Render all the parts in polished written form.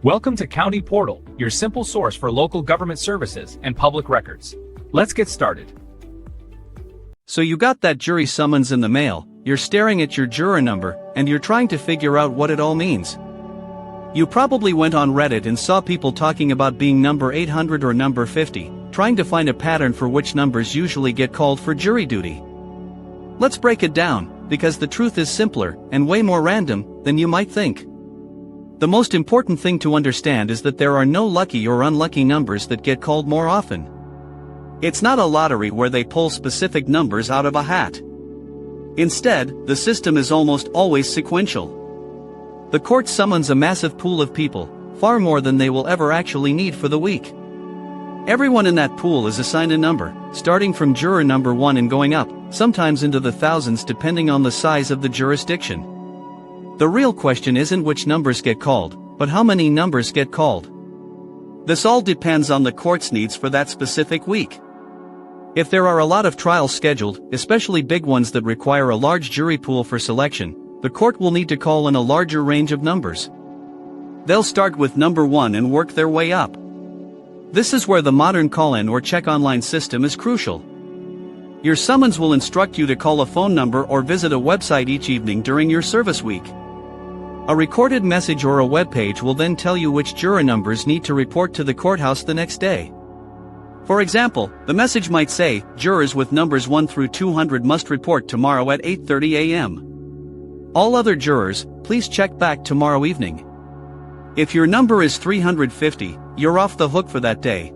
Welcome to County Portal, your simple source for local government services and public records. Let's get started. So you got that jury summons in the mail, you're staring at your juror number, and you're trying to figure out what it all means. You probably went on Reddit and saw people talking about being number 800 or number 50, trying to find a pattern for which numbers usually get called for jury duty. Let's break it down, because the truth is simpler, and way more random, than you might think. The most important thing to understand is that there are no lucky or unlucky numbers that get called more often. It's not a lottery where they pull specific numbers out of a hat. Instead, the system is almost always sequential. The court summons a massive pool of people, far more than they will ever actually need for the week. Everyone in that pool is assigned a number, starting from juror number 1 and going up, sometimes into the thousands depending on the size of the jurisdiction. The real question isn't which numbers get called, but how many numbers get called. This all depends on the court's needs for that specific week. If there are a lot of trials scheduled, especially big ones that require a large jury pool for selection, the court will need to call in a larger range of numbers. They'll start with number 1 and work their way up. This is where the modern call-in or check online system is crucial. Your summons will instruct you to call a phone number or visit a website each evening during your service week. A recorded message or a web page will then tell you which juror numbers need to report to the courthouse the next day. For example, the message might say, jurors with numbers 1 through 200 must report tomorrow at 8:30 a.m. All other jurors, please check back tomorrow evening. If your number is 350, you're off the hook for that day.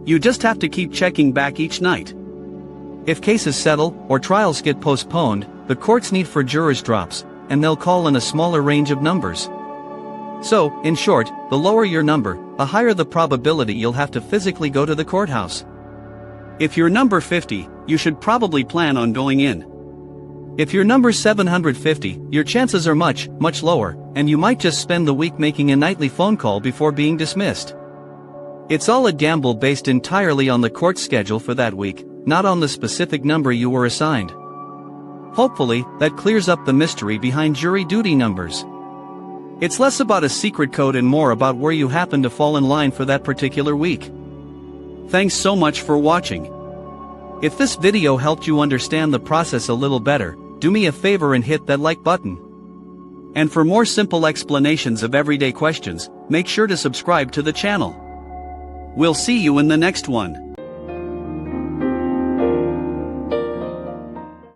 You just have to keep checking back each night. If cases settle, or trials get postponed, the court's need for jurors drops, and they'll call in a smaller range of numbers. So, in short, the lower your number, the higher the probability you'll have to physically go to the courthouse. If you're number 50, you should probably plan on going in. If you're number 750, your chances are much, much lower, and you might just spend the week making a nightly phone call before being dismissed. It's all a gamble based entirely on the court schedule for that week, not on the specific number you were assigned. Hopefully, that clears up the mystery behind jury duty numbers. It's less about a secret code and more about where you happen to fall in line for that particular week. Thanks so much for watching. If this video helped you understand the process a little better, do me a favor and hit that like button. And for more simple explanations of everyday questions, make sure to subscribe to the channel. We'll see you in the next one.